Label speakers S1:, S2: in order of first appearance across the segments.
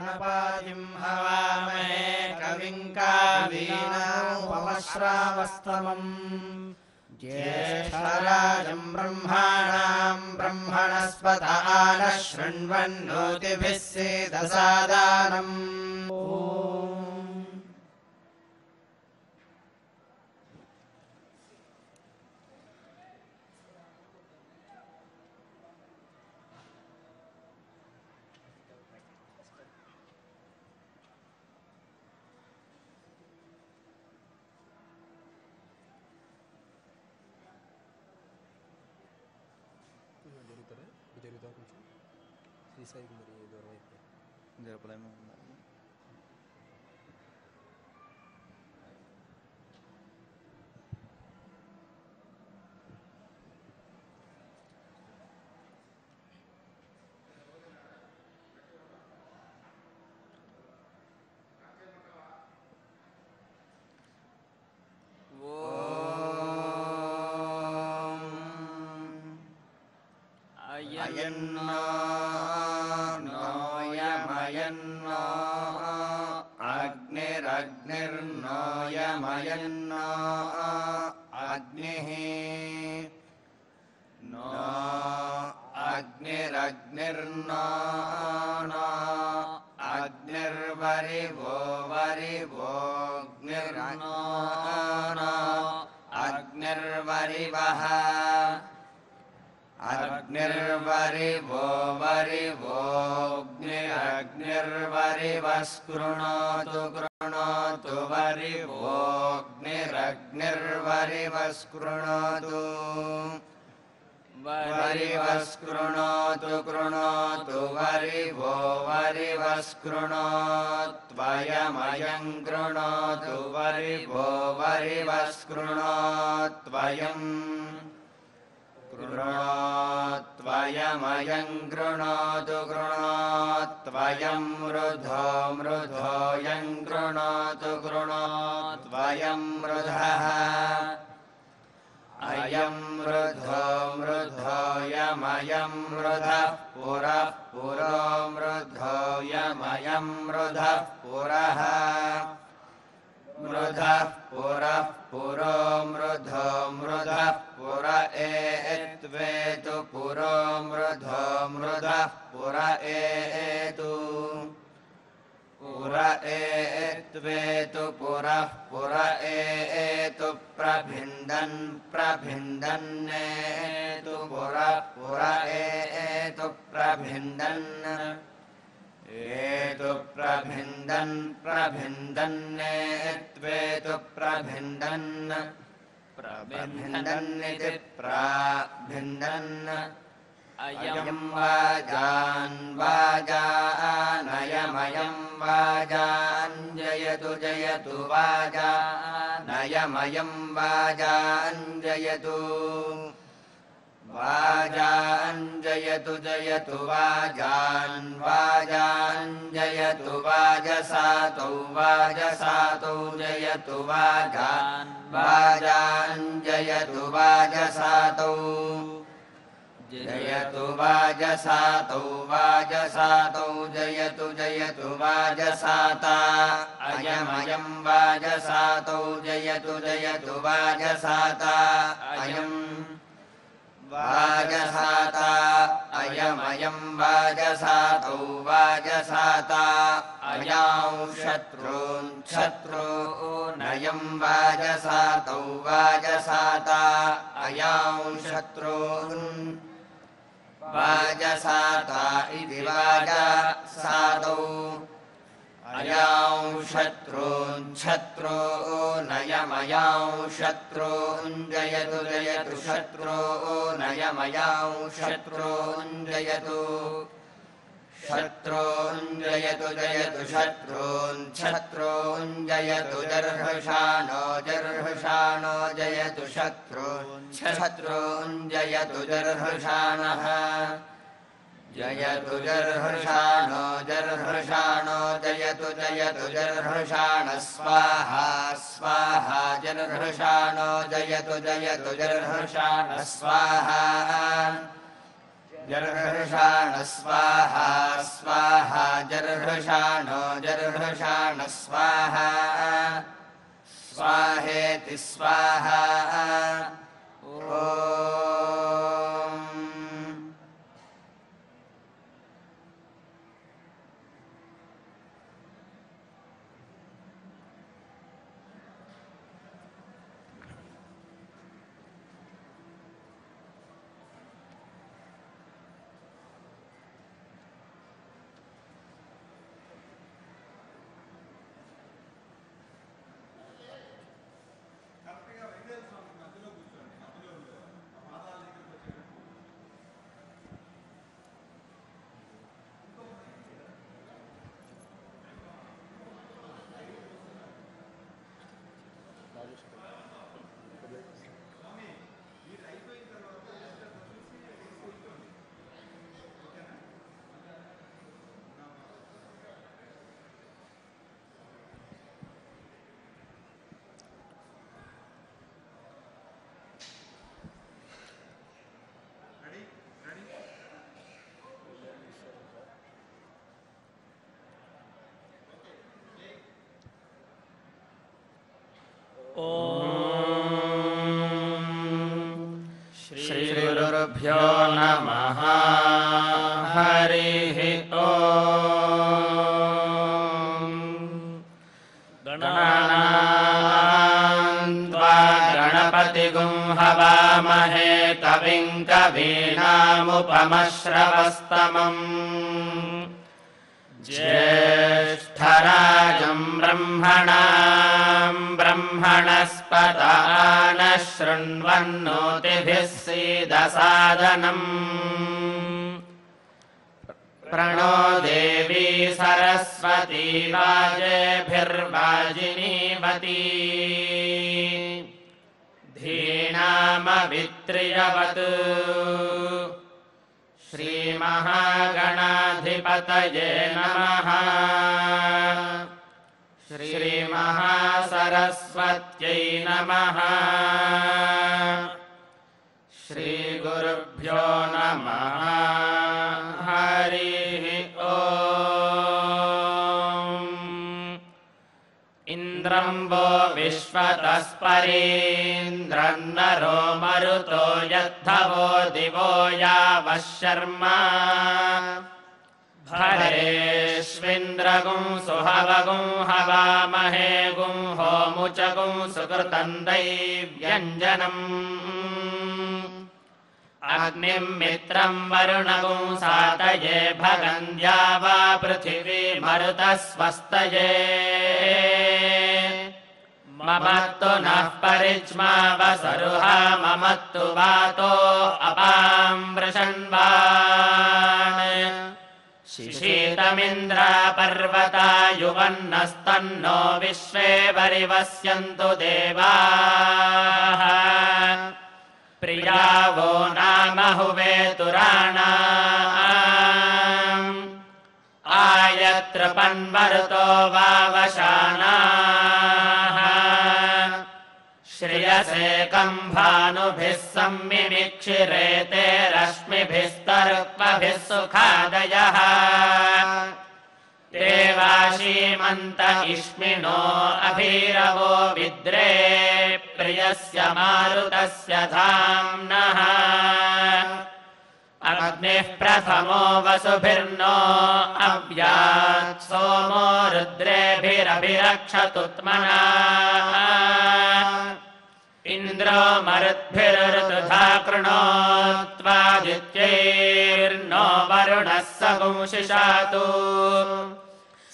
S1: गणपतिं हवामहे कविं कवीनामुपमश्रावस्तमम् ज्येष्ठराजं ब्रह्मणां ब्रह्मणस्पत नः शृण्वन्नोतिभिः सीदसादनम् अयन्नो नोयमयन्नो अग्निरग्निर्नोयमयन्नो अग्निः नो अग्निरग्निर्नो अग्निर्वरिवो वरिवोऽग्निर्नो अग्निर्वरिवः अग्निर्वरिवो वरिवोऽग्निरग्निर्वरिवस्कृणोतु कृणोतु वरिवोऽग्निरग्निर्वरिवस्कृणोतु वरिवस्कृणोतु कृणोतु वरिवो वरिवस्कृणोत्वयमयं कृणोतु वरिवो वरिवस्कृणोत्वयम् कृणोत्वयमयं कृणोतु कृणोत्वयं मृधो मृधोऽयं कृणोतु कृणोत्वयं मृधः अयं मृधो मृधोऽयमयं मृधः पुरः पुरो मृधोऽयमयं मृधः पुरः मृधः पुरः पुरो मृधो मृधः पुर एत्वेतु पुरो मृधो मृधः पुर एतु पुर एत्वेतु पुरः पुर एतु प्रभिन्दन् प्रभिन्दन्नेतु पुरः पुर एतु प्रभिन्दन् एतु प्रभिन्दन् प्रभिन्दन्नेत्वेतु प्रभिन्दन् प्रभिन्दन्निति प्राभिन्दन् अयं वाजान् वाजानयमयं वाजान् जयतु जयतु वाजानयमयं वाजान् जयतु वाजान् जयतु जयतु वाजान् वाजान् जयतु वाजसातौ वाजसातौ जयतु वाजान् वाजान् जयतु वाजसातौ जयतु वाजसातौ वाजसातौ जयतु जयतु वाजसाता अयमयं वाजसातौ जयतु जयतु वाजसाता अयम् वाजसाता अयमयं वाजसातौ वाजसाता अयां शत्रून् शत्रूनयं वाजसातौ वाजसाता अयां शत्रून् वाजसाता इति वाजसातौ अयां शत्रून् शत्रूनयमयां शत्रून् जयतु जयतु शत्रूनयमयां शत्रून् जयतु शत्रून् जयतु जयतु शत्रून् शत्रून् जयतु जर्हषाणो जर्हषाणो जयतु शत्रून् शत्रून् जयतु जर्हषाणः जयतु जर्हषाणो जर्हषाणो जयतु जयतु जर्हषाण स्वाहा स्वाहा जर्हषाणो जयतु जयतु जर्हषाण स्वाहा जर्हृषाण स्वाहा स्वाहा जर्हृषाणो जर्हृषाण स्वाहा स्वाहेति स्वाहा
S2: श्रीगुरुभ्यो नमः। हरिः ॐ। गणानां त्वा गणपतिगुं हवामहे कविं कवीनामुपमश्रवस्तमम् ज्येष्ठराजं ब्रह्मणां ब्रह्मणस्पत नः शृण्वन्नोतिभिः सीदसादनम् प्रणो देवी सरस्वती वाजेभिर्वाजिनीवती धीनामवित्रियवत् श्रीमहागणाधिपतये नमः। श्रीमहासरस्वत्यै नमः। श्रीगुरुभ्यो नमः। हरिः ॐ। इन्द्रं वो विश्वतस्परीन्द्रं नरो मरुतो यद्धवो दिवो यावः शर्मा भरेष्विन्द्रगुं सुहवगुं हवामहे गुं होमुचगुं सुकृतं दैव्यञ्जनम् अग्निं मित्रं वरुणगुं सातये भगन्द्या वा पृथिवी मरुतस्वस्तये ममत्तु नः परिच्मा वसरुहा ममत्तु वातो अपां वृषण्वान् शिशीतमिन्द्रा पर्वता युवन्नस्तन्नो विश्वे परिवस्यन्तु देवाः प्रियावो नाम हुवेतुराणाम् आयत्रपन्वरुतो वावशानाः श्रियसेकं भानुभिः सम्मिमिक्षिरेते रश्मिभिस्तर्क्वभिः सुखादयः देवाशीमन्त इष्मिनो अभीरवो विद्रे प्रियस्य मारुतस्य धाम्नः अग्निः प्रथमो वसुभिर्नो अव्यात् सोमो रुद्रेभिरभिरक्षतु त्मना इन्द्रो मरुद्भिरऋतुधा कृणोत्वादित्यैर्नो वरुणः सगुं शिशातु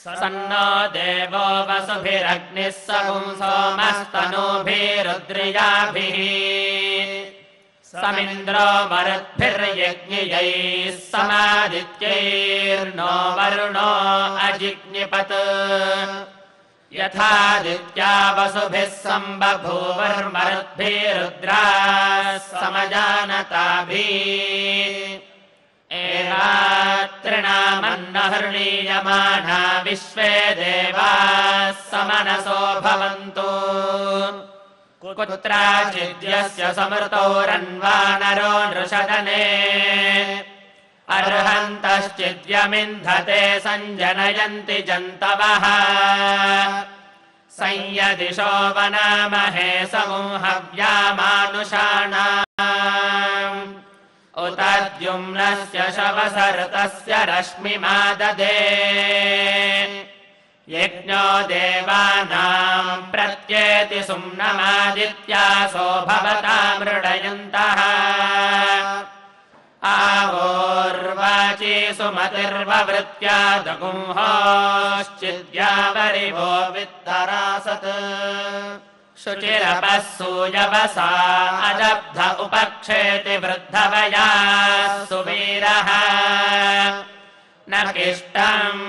S2: सन्नो देवो वसुभिरग्निः सगुं सोमस्तनूभिरुद्रियाभिः समिन्द्रो मरुद्भिर्यज्ञियैः समादित्यैर्नो वरुणो अजिज्ञिपत् यथादित्या वसुभिः सम्बभूवुर्मरुद्भिरुद्राः समजानताभिः एवात्रिणामन्नहृणीयमाना विश्वे देवाः समनसो भवन्तु कुत्राचिद्यस्य समृतोरन्वानरो नृषदने अर्हन्तश्चिद्यमिन्धते संजनयन्ति जन्तवः संयदिशो वनामहे समूहव्यामानुषाणाम् उत द्युम्नस्य शवसर्तस्य रश्मिमाददे यज्ञो देवानाम् प्रत्येति सुम्नमादित्यासो भवता मृडयन्तः आवोर्वाची सुमतिर्ववृत्या दगुंहोश्चिद्यावरिवो वित्तरासत् शुचिरपः सूयवसा अजब्ध उपक्षेति वृद्धवया सुवीरः न किष्टम्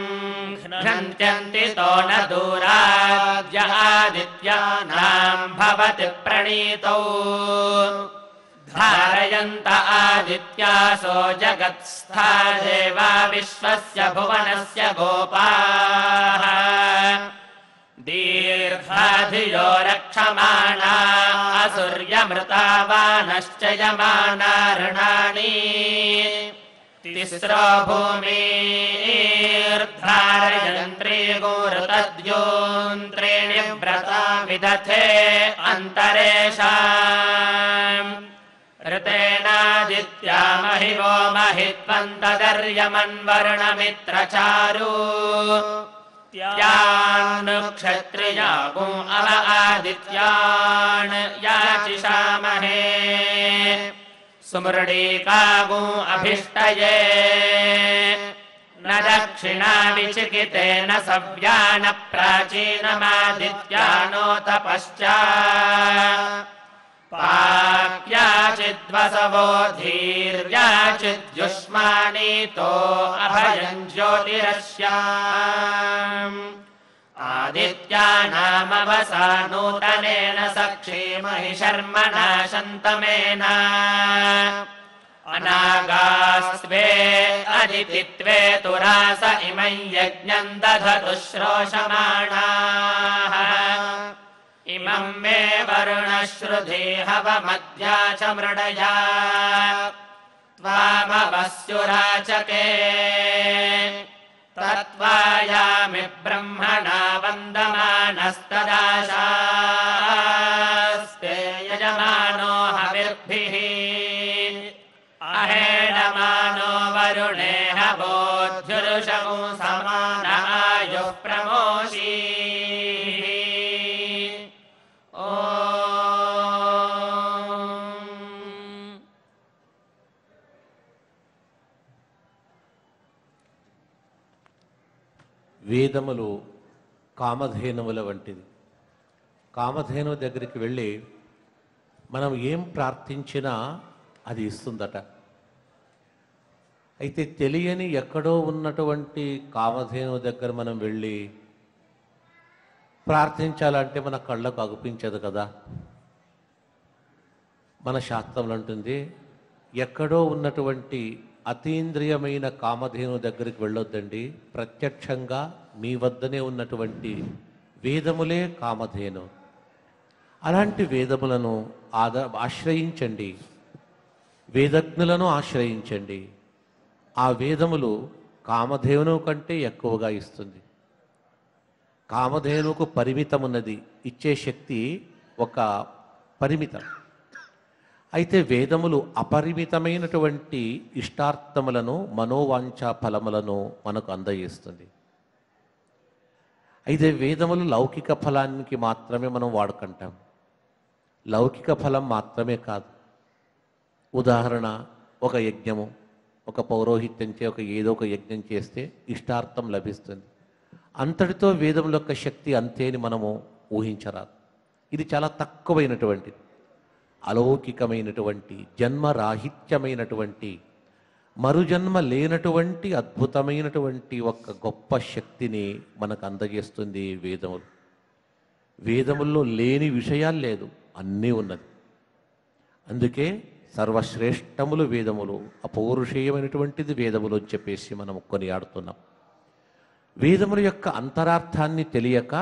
S2: घ्नन्त्यन्ति तो न दूराद्य आदित्यानाम् भवति प्रणीतौ धारयन्त आदित्यासो जगत्स्था देवा विश्वस्य भुवनस्य गोपाः दीर्घाधियो रक्षमाणा असुर्यमृतावानश्च यमाना ऋणानि तिस्रो भूमिर्धारयन्त्रीगोरुतद्योन्त्रीणि व्रता विदथे अन्तरेषाम् ऋतेनादित्या महिवो महित्वन्तदर्यमन्वर्णमित्रचारु त्यान् क्षत्रियागो अव आदित्यान् याचिषामहे सुमृडीकागो अभिष्टये न दक्षिणा विचिकितेन सव्यान प्राचीनमादित्यानोत पश्चात् पाक्याचिद्वसवो धीर्याचिद्युष्मानीतो अभयम् ज्योतिरस्याम् आदित्यानामवसा नूतनेन सक्षीमहि शर्मणा शन्तमेन अनागास्त्वे अदितित्वे तुरास इमं यज्ञम् दधतु श्रोषमाणाः इमं मे वरुणश्रुधि हवमद्या च मृडया त्वामवस्युराचके तत्त्वायामि ब्रह्मणा वन्दमानस्तदाशास्ते यजमानो हविर्भिः अहेडमानो वरुणे हवोऽध्युरुषगो समान आयुः प्रमोषी
S3: వేదములు కామధేనువుల వంటిది. కామధేనువు దగ్గరికి వెళ్ళి మనం ఏం ప్రార్థించినా అది ఇస్తుందట. అయితే తెలియని ఎక్కడో ఉన్నటువంటి కామధేనువు దగ్గర మనం వెళ్ళి ప్రార్థించాలంటే మన కళ్ళకు అగుపించదు కదా. మన శాస్త్రంలో ఉంటుంది, ఎక్కడో ఉన్నటువంటి అతీంద్రియమైన కామధేను దగ్గరికి వెళ్ళొద్దండి, ప్రత్యక్షంగా మీ వద్దనే ఉన్నటువంటి వేదములే కామధేను. అలాంటి వేదములను ఆశ్రయించండి, వేదజ్ఞులను ఆశ్రయించండి. ఆ వేదములు కామధేను కంటే ఎక్కువగా ఇస్తుంది. కామధేనుకు పరిమితం ఉన్నది, ఇచ్చే శక్తి ఒక పరిమితం. అయితే వేదములు అపరిమితమైనటువంటి ఇష్టార్థములను, మనోవాంఛా ఫలములను మనకు అందజేస్తుంది. అయితే వేదములు లౌకిక ఫలానికి మాత్రమే మనం వాడుకుంటాం. లౌకిక ఫలం మాత్రమే కాదు. ఉదాహరణ, ఒక యజ్ఞము, ఒక పౌరోహిత్యం ఏదో ఒక యజ్ఞం చేస్తే ఇష్టార్థం లభిస్తుంది. అంతటితో వేదముల యొక్క శక్తి అంతే అని మనము ఊహించరాదు. ఇది చాలా తక్కువైనటువంటిది, అలౌకికమైనటువంటి, జన్మరాహిత్యమైనటువంటి, మరుజన్మ లేనటువంటి అద్భుతమైనటువంటి ఒక గొప్ప శక్తిని మనకు అందజేస్తుంది వేదములు. వేదముల్లో లేని విషయాలు లేదు, అన్నీ ఉన్నది. అందుకే సర్వశ్రేష్టములు వేదములు, అపౌరుషేయమైనటువంటిది వేదములు అని చెప్పేసి మనం కొనియాడుతున్నాం. వేదముల యొక్క అంతరార్థాన్ని తెలియక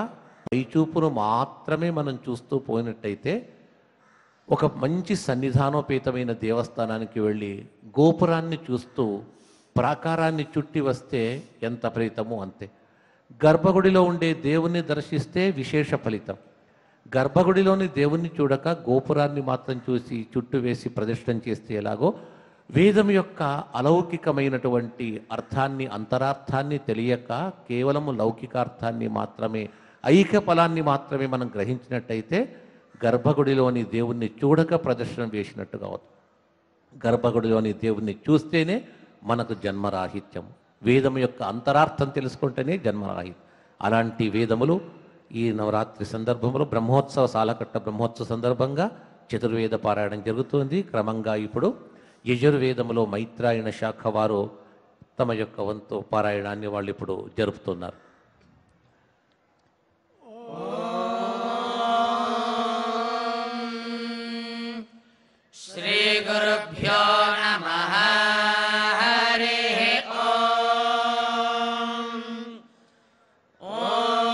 S3: పైచూపును మాత్రమే మనం చూస్తూ పోయినట్టయితే, ఒక మంచి సన్నిధానోపేతమైన దేవస్థానానికి వెళ్ళి గోపురాన్ని చూస్తూ ప్రాకారాన్ని చుట్టి వస్తే ఎంత ఫలితమో అంతే. గర్భగుడిలో ఉండే దేవుణ్ణి దర్శిస్తే విశేష ఫలితం. గర్భగుడిలోని దేవుణ్ణి చూడక గోపురాన్ని మాత్రం చూసి చుట్టూ వేసి ప్రదర్శన చేస్తే ఎలాగో వేదం యొక్క అలౌకికమైనటువంటి అర్థాన్ని, అంతరార్థాన్ని తెలియక కేవలము లౌకికార్థాన్ని మాత్రమే, ఐక్య ఫలాన్ని మాత్రమే మనం గ్రహించినట్టయితే గర్భగుడిలోని దేవుణ్ణి చూడక ప్రదర్శన వేసినట్టుగా అవుతుంది. గర్భగుడిలోని దేవుణ్ణి చూస్తేనే మనకు జన్మరాహిత్యం. వేదం యొక్క అంతరార్థం తెలుసుకుంటేనే జన్మరాహిత్యం. అలాంటి వేదములు ఈ నవరాత్రి సందర్భంలో బ్రహ్మోత్సవ సాలకట్ట బ్రహ్మోత్సవ సందర్భంగా చతుర్వేద పారాయణం జరుగుతుంది. క్రమంగా ఇప్పుడు యజుర్వేదములో మైత్రాయణ శాఖ వారు తమ యొక్క వంతు పారాయణాన్ని వాళ్ళు ఇప్పుడు జరుపుతున్నారు.
S2: శ్రీ గురుభ్యో నమః. హరి ఓం. ఓం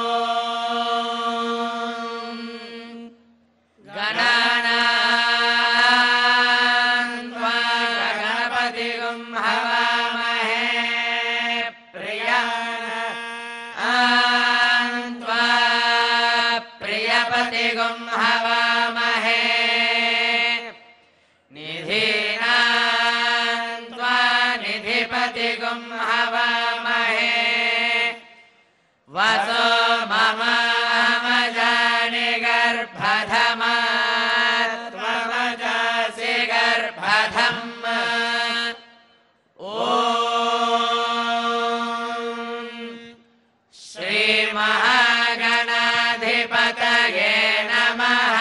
S2: గణానాం త్వా గణపతిగం హవామహే. ప్రియాణాం త్వా ప్రియపతిగం హవామహే. నిధీనాం త్వా నిధిపతిగం హవామహే. వసో మమ అమజాని గర్భధమా త్వమజాసి గర్భధమ్. ఓం శ్రీ మహాగణాధిపతయే నమః.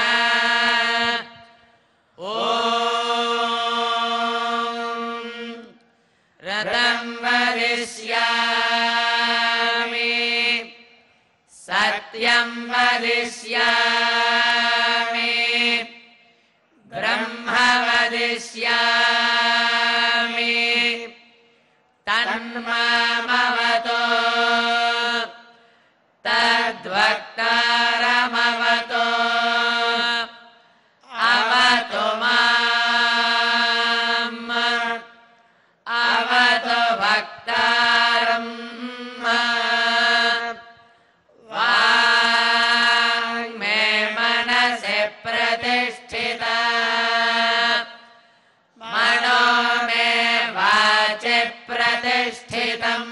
S2: ఓం రథం వదిష్యామి, సత్యం వదిష్యామి, బ్రహ్మ వదిష్యామి. తన్మామవతో తద్వక్తారమవతో. అవతు మాం అవతు వక్తారం. వాంగ్మే మనసి ప్రతిష్ఠితా, మనో మే వాచి ప్రతిష్ఠితం.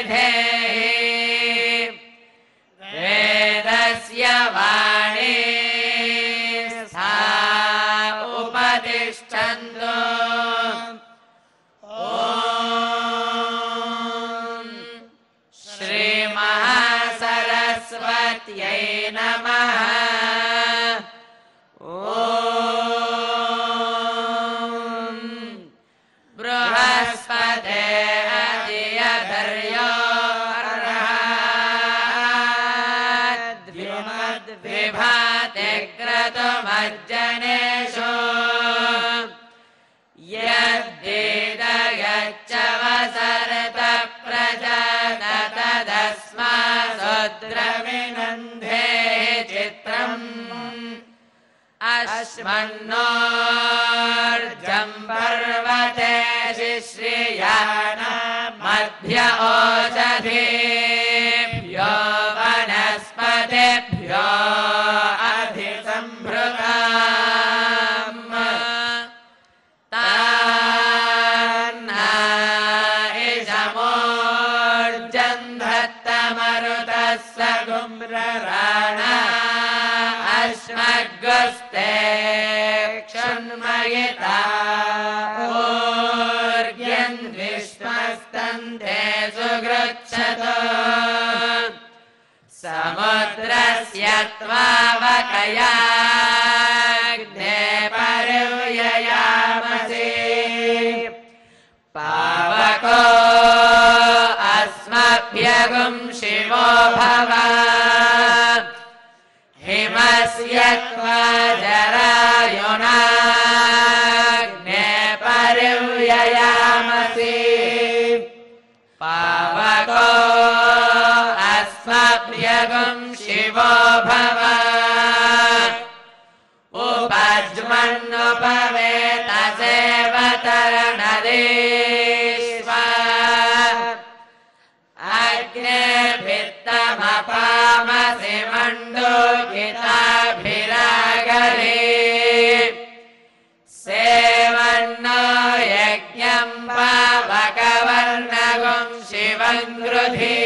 S2: ఆవిరాయుర్మగిధేహి వేదస్య వాణీ స్థా ఉపతిష్ఠంతు. ఓం శ్రీ మహాసరస్వత్యై నమః. ఓం బృహస్పతే అధియధర్యో విభాతి క్రతుమజ్జనేషు. యద్వేదయచ్చ వసరత ప్రజాత తదస్మాసుద్రవినందే చిత్రం. అశ్మన్నోర్జం పర్వతే శిశ్రియాణ మధ్య ఓషధీభ్యో వనస్పతిభ్యో అధిసంభృతాం. తాన్నా ఇషమోర్జం ధత్తమరుతः సగుమ్రరాణా. అశ్మగ్గుస్తే క్షున్మయితా ఊర్గ్యం విష్మస్తంతే సుగృచ్చతో. సముద్రస్య త్వావకయాగ్నే పరివ్యయామసి. పావకో అస్మభ్యగుం శివో భవ. హిమస్య త్వజరాయునాగ్నే పరివ్యయామసి. పావకో అస్మభ్యగుం శివో భవ. ఉపజ్మ मन्नुपवेतसेवतरणदीश्वा अग्नेभित्तमपामसि मण्डूकिताभिरागरे सेवन्नो यज्ञम् पावकवर्णगुं शिवम् गृधी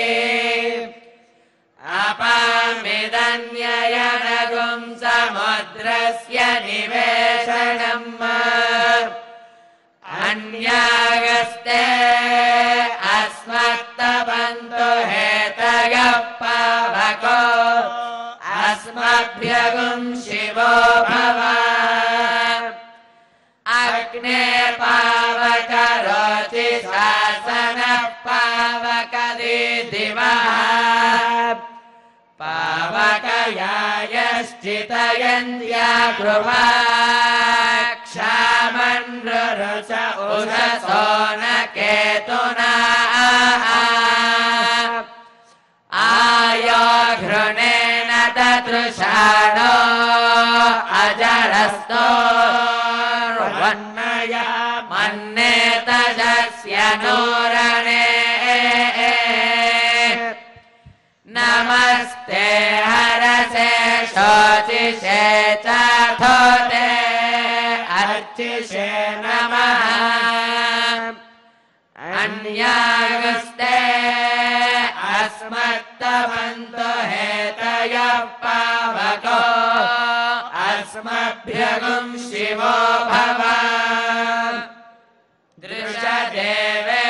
S2: अपामिदन्ययनगुं समुद्रस्य निवेशनम् अन्यागस्ते अस्मत्तपन्तु हेतयः पावको अस्मभ्यगुं शिवो भव अग्ने पावकरोचि शासनः पावकदिदिवः पावकयायश्चितयन्त्या गृहा क्षामन्रुरुच उषसो न केतुना आयो घृणेन ददृशाणो अजरस्तो वन्नया मन्नेतजस्य नूरणे नमस्ते हरसे शोचिषे चाथोते अर्चिषे नमः अन्यागस्ते अस्मत्तपन्तु हेतयः पावको अस्मभ्यगुं शिवो भव दृशदेवे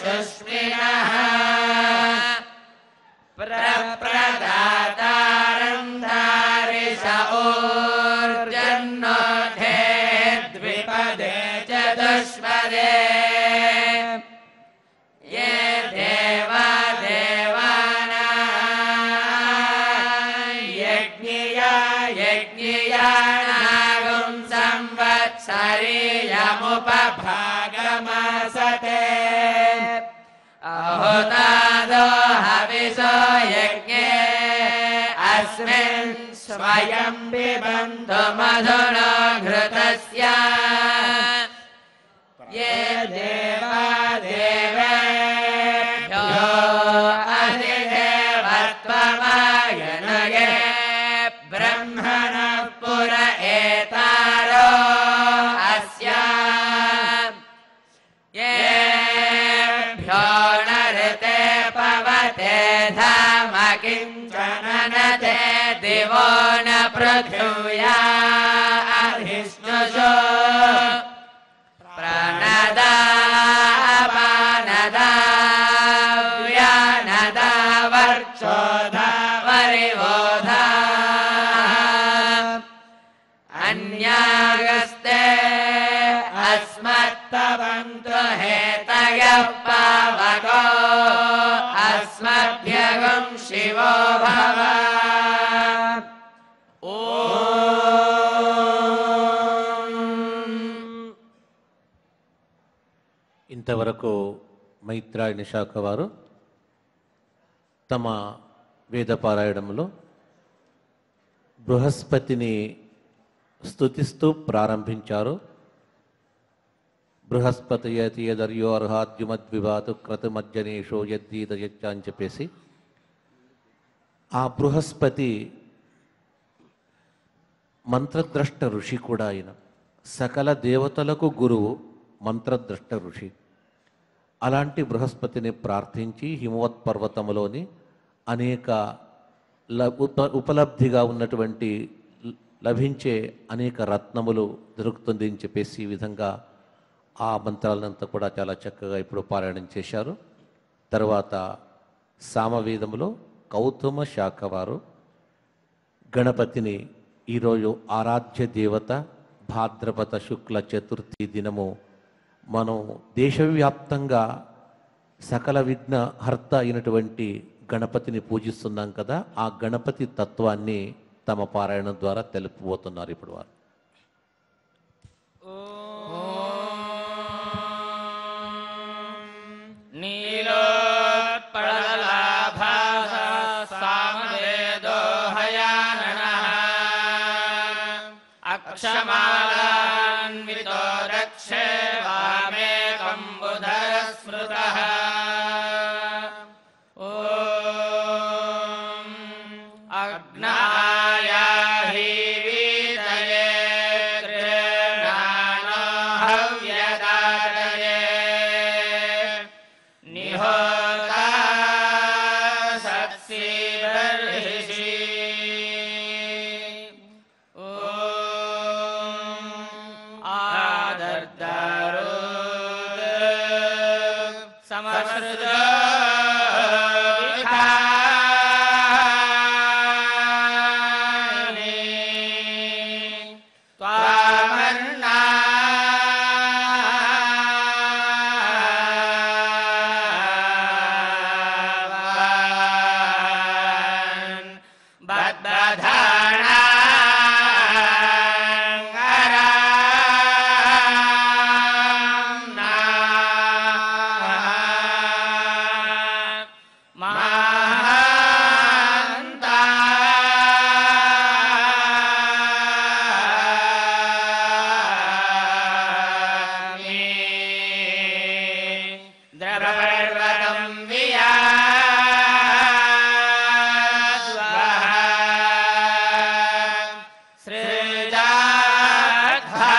S2: सुष्मिनः प्रदातारं धारिष ऊर्जन्नोधे द्विपदे चतुष्पदे ये देवा देवानां यज्ञियानागुं संवत्सरीयमुपभागमासते अहुतादो हविषो यज्ञे अस्मिन् स्वयं पिबन्तु मधुनो घृतस्य ये देवा देवेभ्यो अधिदेवत्वमायनये ब्रह्मणः पुर एतारो अस्य येभ्यो नरते पवते धाम किञ्चन न ते दिवो न पृथिव्या अधिष्णुषु प्रणदा अपानदा व्यानदा वर्चोधा वरिवोधा अन्यागस्ते अस्मत्तपन्तु हेतयः पावको अस्मभ्यगुं शिवो भव
S3: ఇంతవరకు మైత్రాయణ శాఖ వారు తమ వేదపారాయణంలో బృహస్పతిని స్తుతిస్తూ ప్రారంభించారు. బృహస్పతయతి యదర్యో అర్హాద్యుమద్విభాతు క్రతుమజ్జనేషో యద్దీత యచ్చ అని చెప్పేసి ఆ బృహస్పతి మంత్రద్రష్ట ఋషి కూడా ఆయన సకల దేవతలకు గురువు మంత్రద్రష్ట ఋషి. అలాంటి బృహస్పతిని ప్రార్థించి హిమవత్ పర్వతములోని అనేక ఉపలబ్ధిగా ఉన్నటువంటి లభించే అనేక రత్నములు దొరుకుతుంది అని చెప్పేసి ఈ విధంగా ఆ మంత్రాలంతా కూడా చాలా చక్కగా ఇప్పుడు పారాయణం చేశారు. తర్వాత సామవేదములో కౌతుమ శాఖ వారు గణపతిని ఈరోజు ఆరాధ్య దేవత భాద్రపద శుక్ల చతుర్థి దినము మనం దేశవ్యాప్తంగా సకల విఘ్న హర్త అయినటువంటి గణపతిని పూజిస్తున్నాం కదా, ఆ గణపతి తత్వాన్ని తమ పారాయణం ద్వారా తెలుపుబోతున్నారు ఇప్పుడు వారు.
S2: నీలోత్పళలాభాస సామవేదో హయాననః అక్షమాలాన్వితో రక్షే వామే కంబుధర స్మృతః. ఓం అగ్నాయాహి వీతయే గృహ్ణానో హవ్యదాతయే నిహోతా సత్సీదర్హిషి. ఓం ఆదర్దారుద్ సమసృజో విఖాని త్వామర్నా ద్రపర్వతం వియాద్వః సృజాధ్వా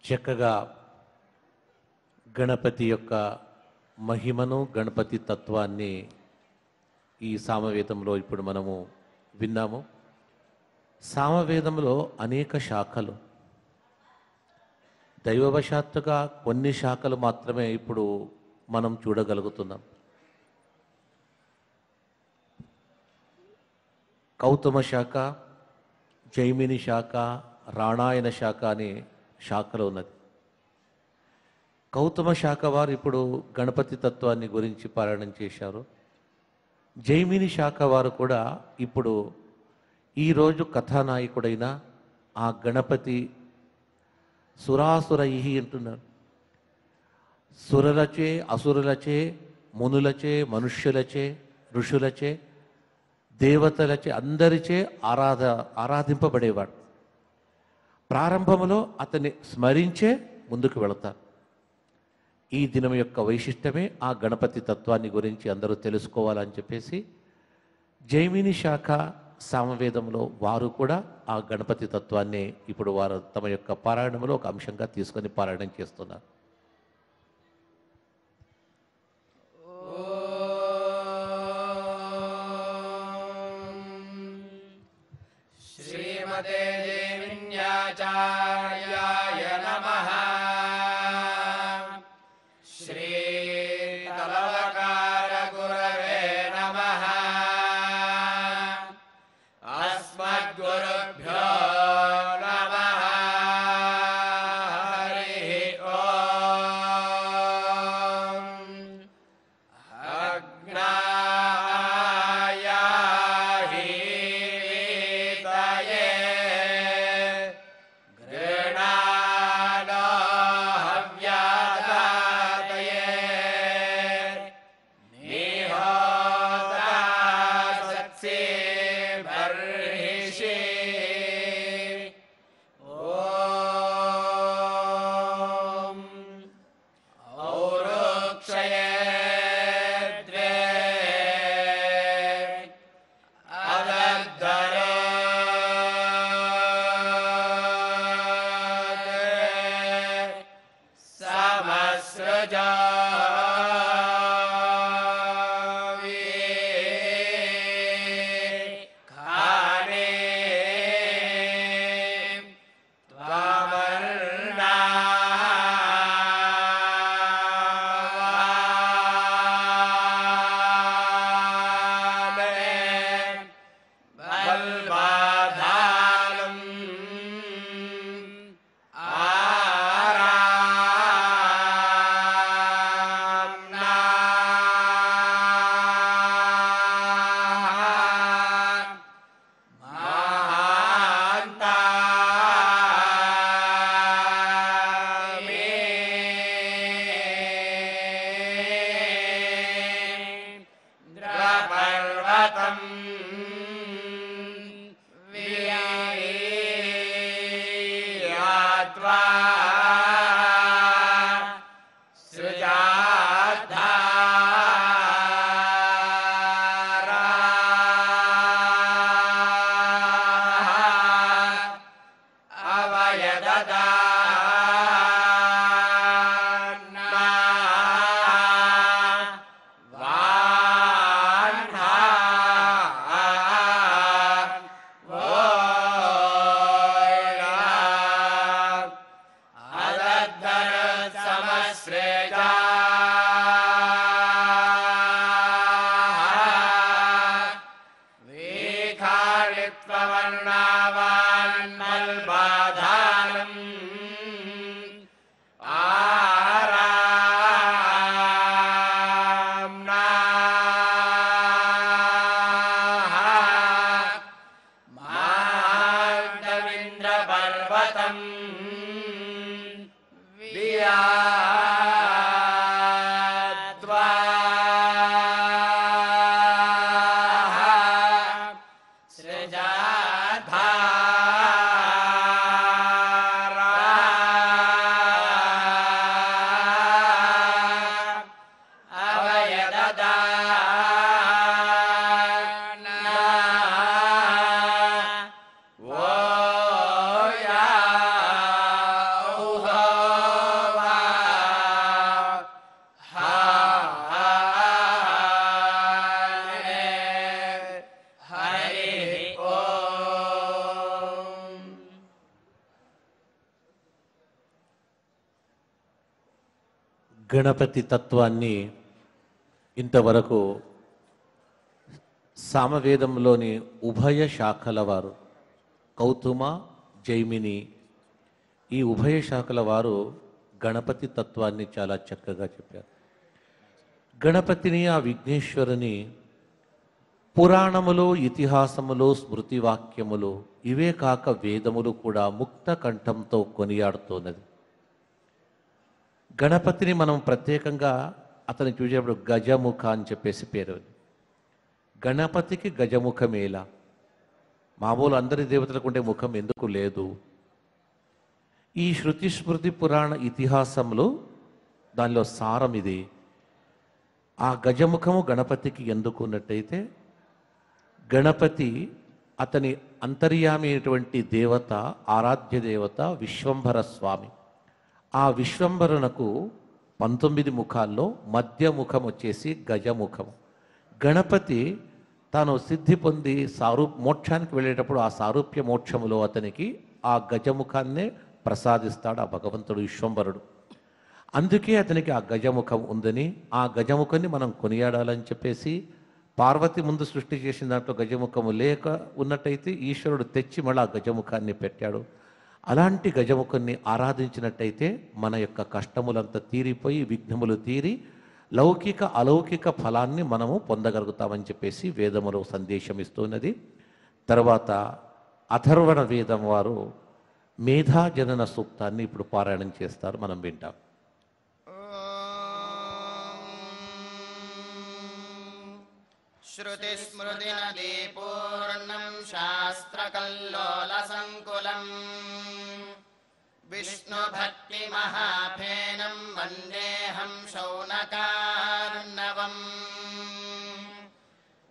S3: చక్కగా గణపతి యొక్క మహిమను, గణపతి తత్వాన్ని ఈ సామవేదంలో ఇప్పుడు మనము విన్నాము. సామవేదంలో అనేక శాఖలు, దైవవశాత్తుగా కొన్ని శాఖలు మాత్రమే ఇప్పుడు మనం చూడగలుగుతున్నాం. కౌతుమ శాఖ, జైమిని శాఖ, రాణాయన శాఖ అనే శాఖలు ఉన్నది. కౌతుమ శాఖ వారు ఇప్పుడు గణపతి తత్వాన్ని గురించి పారాయణం చేశారు. జైమిని శాఖ వారు కూడా ఇప్పుడు ఈరోజు కథానాయకుడైన ఆ గణపతి సురాసురై అంటున్నారు. సురలచే, అసురులచే, మునులచే, మనుష్యులచే, ఋషులచే, దేవతలచే అందరిచే ఆరాధింపబడేవాడు. ప్రారంభంలో అతన్ని స్మరించే ముందుకు వెళతారు. ఈ దినం యొక్క వైశిష్టమే ఆ గణపతి తత్వాన్ని గురించి అందరూ తెలుసుకోవాలని చెప్పేసి జైమిని శాఖ సామవేదంలో వారు కూడా ఆ గణపతి తత్వాన్ని ఇప్పుడు వారు తమ యొక్క పారాయణంలో ఒక అంశంగా తీసుకొని పారాయణం చేస్తున్నారు.
S2: శ్రీమతే జైమిన్యాచార్యాయ నమః. శ్రీ తలవకార గురవే నమః. అస్మద్గురుభ్యో నమః. హరి ఓం. అగ్నాయాహి వీతయే గృణాలో హవ్యాదాతయే నిహోతా సత్సే బర్హిషి. ఓం ఔరుక్షయే ద్వే అదద్దరోతే సమస్రజావి ఖానే త్వమర్ణా బల్బాధాలం ఆరామ్నా మహాంతామి ద్రపర్వతం వీయాత్వా సృజాధారా అవయదదాన్నా వాహ్నా వోయా అదద్దర సమశ్రేజా వీఖాళిత్వవర్ణావాన్మల్బాధానం ఆరామ్నా మహాంతమింద్రపర్వతం వియాత్వా సృజాధారా అవయదదాన్నా వోయా ఔహవా హరి ఓం.
S3: గణపతి తత్వాన్ని ఇంతవరకు సామవేదంలోని ఉభయ శాఖల వారు కౌతుమ జైమిని ఈ ఉభయ శాఖల వారు గణపతి తత్వాన్ని చాలా చక్కగా చెప్పారు. గణపతిని ఆ విఘ్నేశ్వరుని పురాణములు ఇతిహాసములు స్మృతి వాక్యములు ఇవే కాక వేదములు కూడా ముక్త కంఠంతో కొనియాడుతున్నది. గణపతిని మనం ప్రత్యేకంగా అతను చూసేటప్పుడు గజముఖ అని చెప్పేసి పేరు. గణపతికి గజముఖమేలా? మామూలు అందరి దేవతలకు ఉండే ముఖం ఎందుకు లేదు? ఈ శృతి స్మృతి పురాణ ఇతిహాసంలో దానిలో సారం ఇది. ఆ గజముఖము గణపతికి ఎందుకు ఉన్నట్టయితే, గణపతి అతని అంతర్యామి అయినటువంటి దేవత, ఆరాధ్య దేవత విశ్వంభర స్వామి. ఆ విశ్వంభరునకు 19 ముఖాల్లో మధ్య ముఖం వచ్చేసి గజముఖం. గణపతి తాను సిద్ధి పొంది మోక్షానికి వెళ్ళేటప్పుడు ఆ సారూప్య మోక్షములో అతనికి ఆ గజముఖాన్నే ప్రసాదిస్తాడు ఆ భగవంతుడు విశ్వంభరుడు. అందుకే అతనికి ఆ గజముఖం ఉందని, ఆ గజముఖాన్ని మనం కొనియాడాలని చెప్పేసి, పార్వతి ముందు సృష్టి చేసిన దాంట్లో గజముఖము లేక ఉన్నట్టయితే ఈశ్వరుడు తెచ్చి మళ్ళీ ఆ గజముఖాన్ని పెట్టాడు. అలాంటి గజముఖాన్ని ఆరాధించినట్టయితే మన యొక్క కష్టములంతా తీరిపోయి విఘ్నములు తీరి లౌకిక అలౌకిక ఫలాన్ని మనము పొందగలుగుతామని చెప్పేసి వేదములో సందేశం ఇస్తున్నది. తర్వాత అథర్వణ వేదం వారు మేధాజనన సూక్తాన్ని ఇప్పుడు పారాయణం చేస్తారు, మనం వింటాం.
S1: श्रुतिस्मृतिनदीपूर्णं शास्त्रकल्लोलसङ्कुलम् विष्णुभक्तिमहाफेनं वन्देऽहं शौनकार्णवम्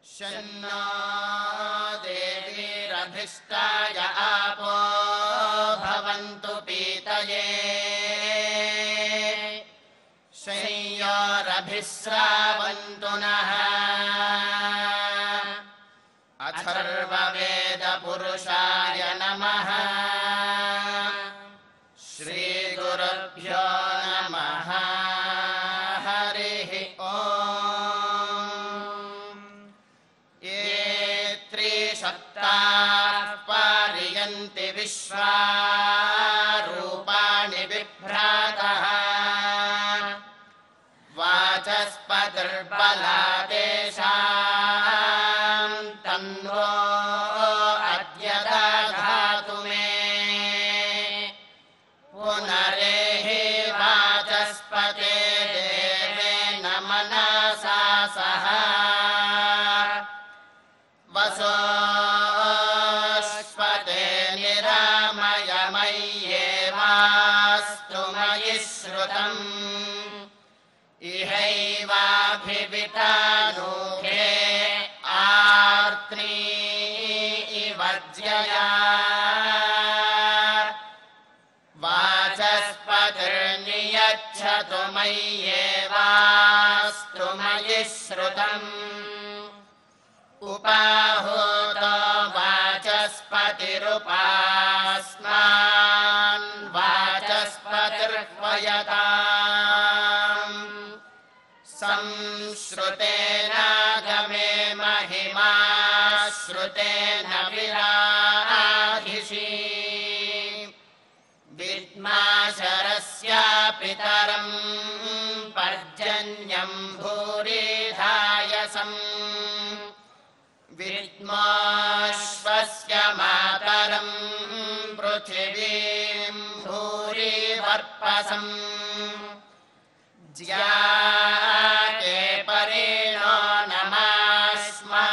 S1: शन्नो देवीरभिष्टाय आपो भवन्तु पीतये शय्योरभिस्रावन्तु नः अथर्ववेदपुरुषाय नमः श्रीगुरुभ्यो नमः हरिः ॐ ये त्रिसप्ताः पारयन्ति विश्वारूपाणि बिभ्रातः वाचस्पतिर्बलादेशां तन्वो अद्य दधातु मे पुनरेः वाचस्पते देवेन मनसा सह वसोऽस्पते निरामय मय्येवास्तु मयि श्रुतम् इहैवाभिवितानूखे आर्त्री इव ज्यया वाचस्पतिर्नियच्छतु मय्येवास्तु मयि श्रुतम् उपाहूतो वाचस्पतिरुपास्मान् वाचस्पतिर्वयताम् संश्रुतेनागमे महिमा श्रुतेन विराधिषि विद्माशरस्य पितरं पर्जन्यं भूरिधायसम् विद्माश्वस्य मातरं पृथिवीं भूरिवर्पसम् ज्याते परेणो नमास्मानं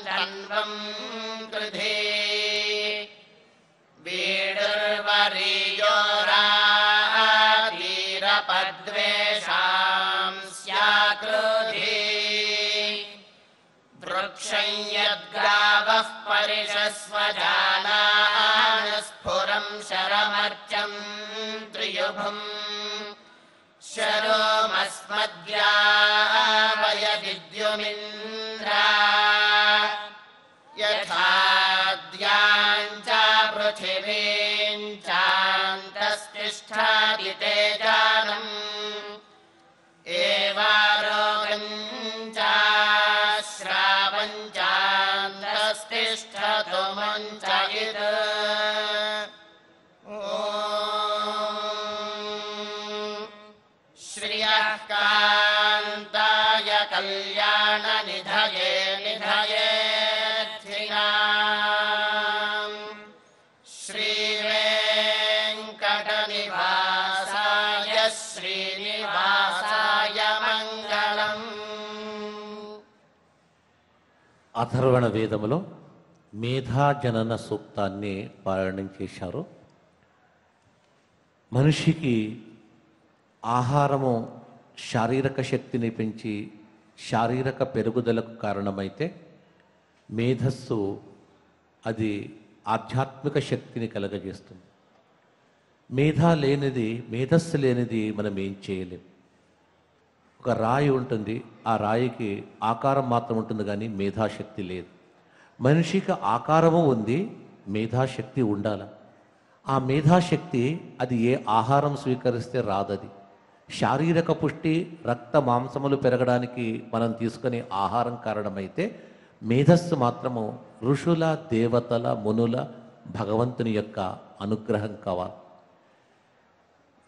S1: धन्वं कृधे वीडुर्वरीयो रातीरपद्वेषां स्याकृधे वृक्षं यद्गावः परिषस्वजानान् स्फुरं शरमर्चं त्रियुभम् शरोमस्मद्यावयदिद्युमिन्द्रा यथाद्यां च पृथिवीं चान्तस्तिष्ठादि तेजानम् एवारोगं च श्रावं चान्तस्तिष्ठतु मुञ्चयित् कान्ताय कल्याणनिधये निधयेऽर्थिनाम् श्रीवेङ्कटनिवासाय श्रीनिवासाय मङ्गलम्.
S3: అథర్వణ వేదములో మేధాజనన సూక్తాన్ని పారాయణం చేశారు. మనిషికి ఆహారము శారీరక శక్తిని పెంచి శారీరక పెరుగుదలకు కారణమైతే మేధస్సు అది ఆధ్యాత్మిక శక్తిని కలగజేస్తుంది. మేధస్సు లేనిది మనం ఏం చేయలేం. ఒక రాయి ఉంటుంది, ఆ రాయికి ఆకారం మాత్రం ఉంటుంది కానీ మేధాశక్తి లేదు. మనిషికి ఆకారము ఉంది, మేధాశక్తి ఉండాల. ఆ మేధాశక్తి అది ఏ ఆహారం స్వీకరిస్తే రాదది. శారీరక పుష్టి, రక్త మాంసములు పెరగడానికి మనం తీసుకునే ఆహారం కారణమైతే మేధస్సు మాత్రము ఋషుల, దేవతల, మునుల, భగవంతుని యొక్క అనుగ్రహం కావాలి.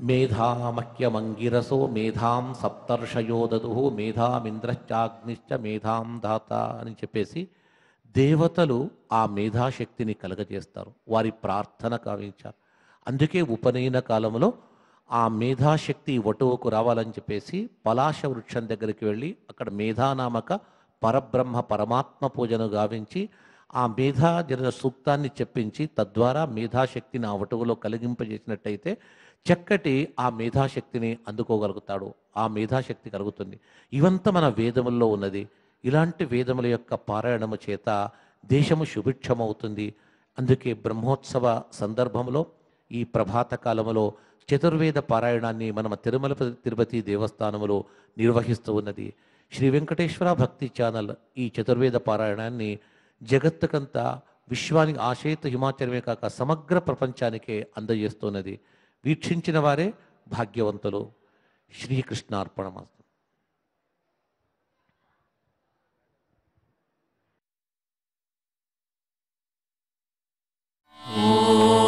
S3: మేధామహ్యమంగిరసో మేధాం సప్తర్షయో దదు మేధామింద్రశ్చాగ్నిశ్చ మేధాం దాత అని చెప్పేసి దేవతలు ఆ మేధాశక్తిని కలగజేస్తారు. వారి ప్రార్థన కావించారు. అందుకే ఉపనయన కాలంలో ఆ మేధాశక్తి వటువుకు రావాలని చెప్పేసి పలాశ వృక్షం దగ్గరికి వెళ్ళి అక్కడ మేధానామక పరబ్రహ్మ పరమాత్మ పూజను గావించి ఆ మేధాజన సూక్తాన్ని చెప్పించి తద్వారా మేధాశక్తిని ఆ వటువులో కలిగింపజేసినట్టయితే చక్కటి ఆ మేధాశక్తిని అందుకోగలుగుతాడు. ఆ మేధాశక్తి కలుగుతుంది. ఇవంతా మన వేదముల్లో ఉన్నది. ఇలాంటి వేదముల యొక్క పారాయణము చేత దేశము సుభిక్షమవుతుంది. అందుకే బ్రహ్మోత్సవ సందర్భంలో ఈ ప్రభాత కాలములో చతుర్వేద పారాయణాన్ని మన తిరుమల తిరుపతి దేవస్థానములో నిర్వహిస్తూ ఉన్నది. శ్రీ వెంకటేశ్వర భక్తి ఛానల్ ఈ చతుర్వేద పారాయణాన్ని జగత్తుకంతా విశ్వానికి ఆశయిత హిమాచలమే కాక సమగ్ర ప్రపంచానికే అందజేస్తున్నది. వీక్షించిన వారే భాగ్యవంతులు. శ్రీకృష్ణార్పణమస్తు.
S2: ఓం